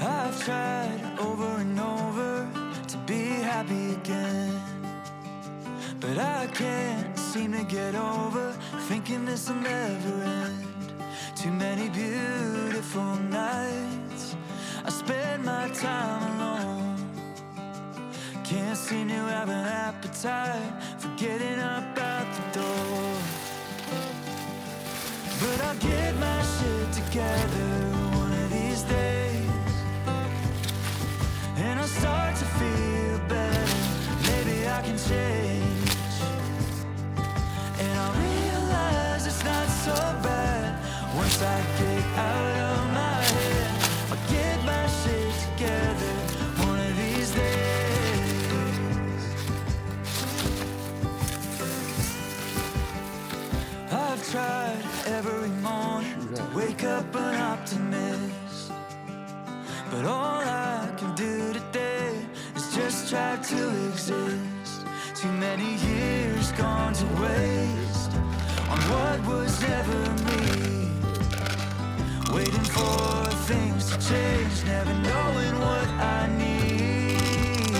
I've tried over and over to be happy again, but I can't seem to get over thinking this'll never end. Too many beautiful nights I spend my time alone. Can't seem to have an appetite for getting up out the door. But I'll get my shit together one of these days, and I'll start to feel better. Maybe I can change, and I'll realize it's not so bad once I get out of my head. I'll get my shit together one of these days. I've tried every morning to wake up an optimist, but all I can do today is just try to exist. Too many years gone to waste on what was never me, waiting for things to change, never knowing what I need.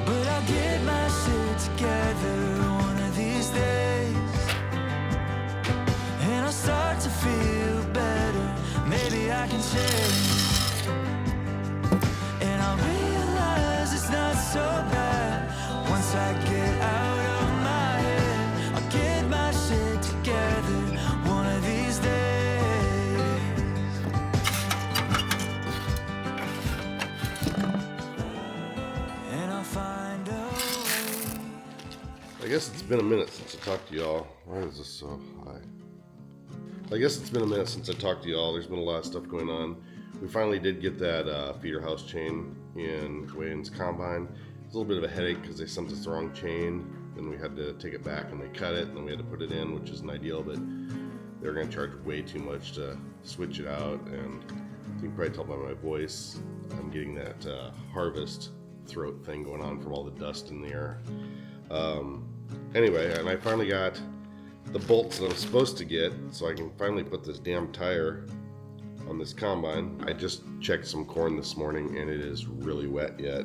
But I'll get my shit together one of these days, and I'll start to feel better. Maybe I can change, and I'll realize it's not so bad once I get out of my head. I'll get my shit together one of these days. And I'll find a way. I guess it's been a minute since I talked to y'all. Why is this so high? I guess it's been a minute since I talked to y'all. There's been a lot of stuff going on. We finally did get that feeder house chain in Wayne's combine. It's a little bit of a headache because they sent us the wrong chain. Then we had to take it back and they cut it, and then we had to put it in, which isn't ideal, but they're going to charge way too much to switch it out. And you can probably tell by my voice, I'm getting that harvest throat thing going on from all the dust in the air. Anyway, and I finally got the bolts that I'm supposed to get, so I can finally put this damn tire on this combine. I just checked some corn this morning and it is really wet yet.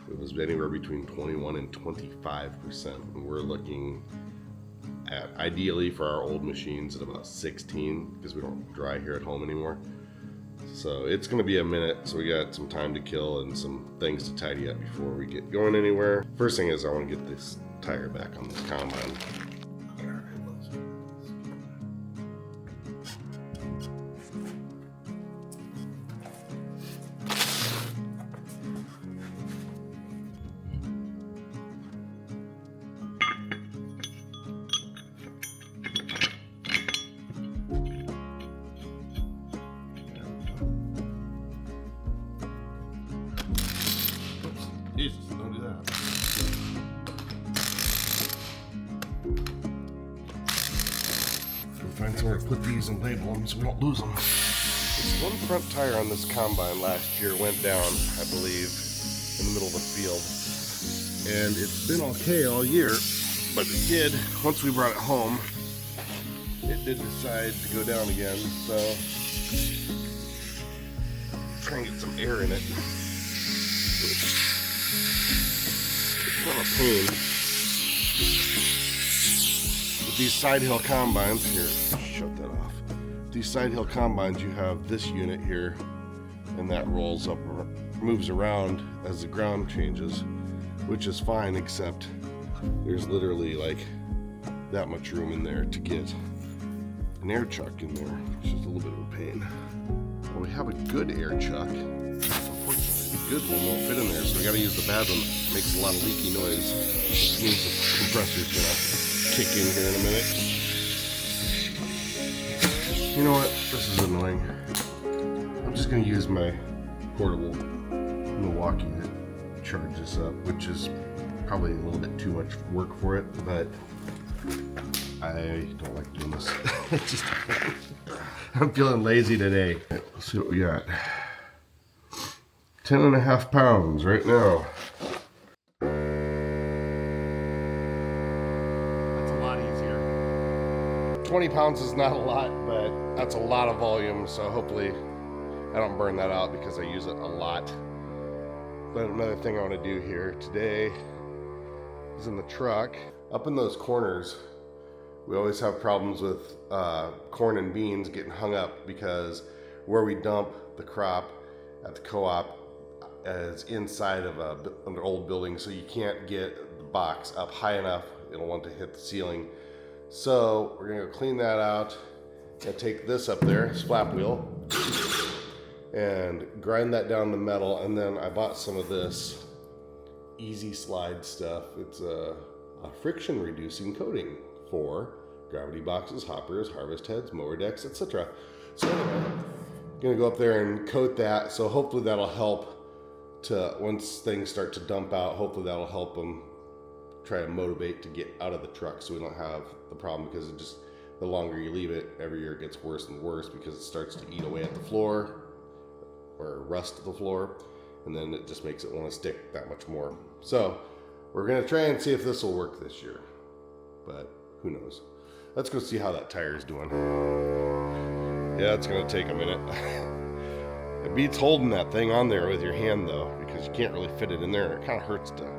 It was anywhere between 21 and 25%, and we're looking at, ideally for our old machines, at about 16, because we don't dry here at home anymore. So it's going to be a minute, so we got some time to kill and some things to tidy up before we get going anywhere. First thing is I want to get this tire back on this combine. Jesus, don't do that. We'll find somewhere to put these and label them so we don't lose them. This one front tire on this combine last year went down, I believe, in the middle of a field. And it's been okay all year, but it did, once we brought it home, it did decide to go down again, so try and get some air in it. It's not a pain. With these side hill combines, here, shut that off. These side hill combines, you have this unit here, and that rolls up, moves around as the ground changes, which is fine, except there's literally like that much room in there to get an air chuck in there, which is a little bit of a pain. Well, we have a good air chuck. Unfortunately, the good one won't fit in there, so we gotta use the bad one. It makes a lot of leaky noise, which means the compressor's gonna kick in here in a minute. You know what? This is annoying. I'm just gonna use my portable Milwaukee to charge this up, which is probably a little bit too much work for it, but I don't like doing this. It's just, I'm feeling lazy today. Let's see what we got. 10.5 pounds right now. That's a lot easier. 20 pounds is not a lot, but that's a lot of volume, so hopefully I don't burn that out because I use it a lot. But another thing I want to do here today is in the truck. Up in those corners, we always have problems with corn and beans getting hung up because where we dump the crop at the co-op is inside of an old building, so you can't get the box up high enough. It'll want to hit the ceiling. So we're gonna go clean that out and take this up there, this flap wheel, and grind that down the metal. And then I bought some of this easy slide stuff. It's a friction reducing coating for gravity boxes, hoppers, harvest heads, mower decks, etc. So anyway, I'm gonna go up there and coat that. So hopefully that'll help to, once things start to dump out, hopefully that'll help them try to motivate to get out of the truck so we don't have the problem, because it just, the longer you leave it, every year it gets worse and worse because it starts to eat away at the floor or rust the floor, and then it just makes it want to stick that much more. So we're gonna try and see if this will work this year, but who knows. Let's go see how that tire is doing. Yeah, it's gonna take a minute. It beats holding that thing on there with your hand though, because you can't really fit it in there. It kind of hurts to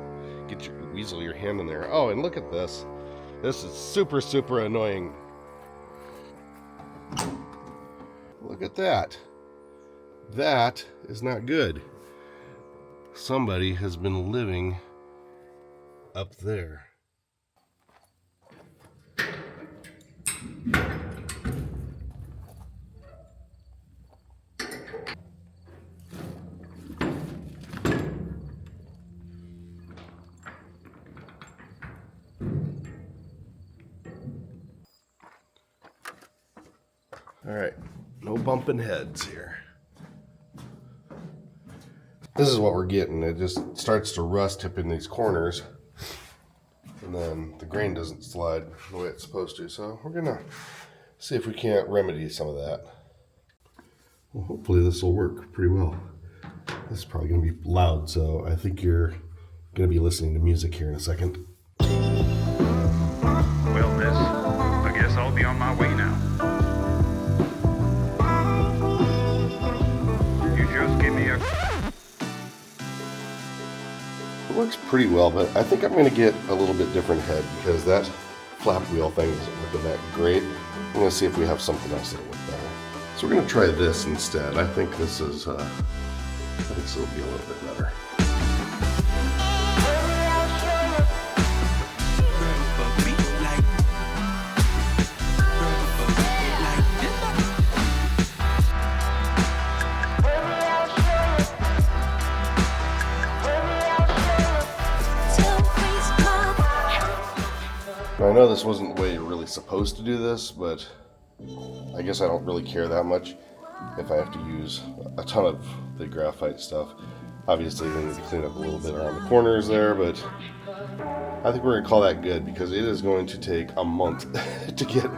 get weasel your hand in there. Oh, and look at this. This is super, super annoying. Look at that. That is not good. Somebody has been living up there. All right, no bumping heads here. This is what we're getting. It just starts to rust up in these corners, and then the grain doesn't slide the way it's supposed to. So we're gonna see if we can't remedy some of that. Well, hopefully this will work pretty well. This is probably gonna be loud, so I think you're gonna be listening to music here in a second. Well, miss, I guess I'll be on my way now. You just give me a... It works pretty well, but I think I'm going to get a little bit different head because that flap wheel thing isn't looking that great. I'm going to see if we have something else that'll work better. So we're going to try this instead. I think this is, I think this will be a little bit better. Now, I know this wasn't the way you're really supposed to do this, but I guess I don't really care that much if I have to use a ton of the graphite stuff. Obviously, we need to clean up a little bit around the corners there, but I think we're going to call that good because it is going to take a month to get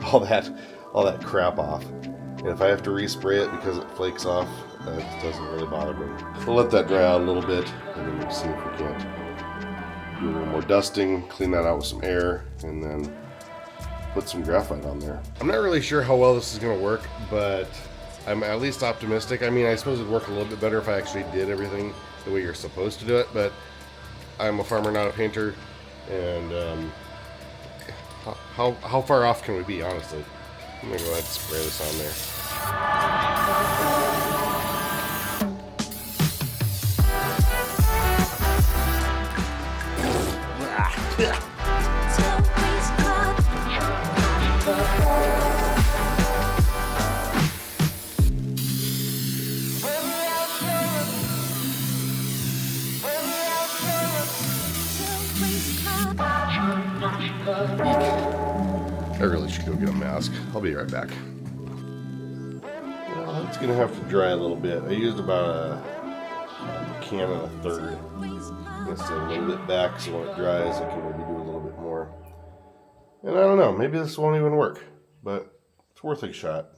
all that crap off. And if I have to respray it because it flakes off, that doesn't really bother me. We'll let that dry out a little bit, and then we'll see if we can't do a little more dusting, clean that out with some air, and then put some graphite on there. I'm not really sure how well this is going to work, but I'm at least optimistic. I mean, I suppose it'd work a little bit better if I actually did everything the way you're supposed to do it, but I'm a farmer, not a painter, and how far off can we be, honestly? I'm going to go ahead and spray this on there. I really should go get a mask. I'll be right back. Well, it's gonna have to dry a little bit. I used about a can and a third. I'm gonna stay a little bit back so when it dries I can maybe do a little bit more. And I don't know, maybe this won't even work, but it's worth a shot.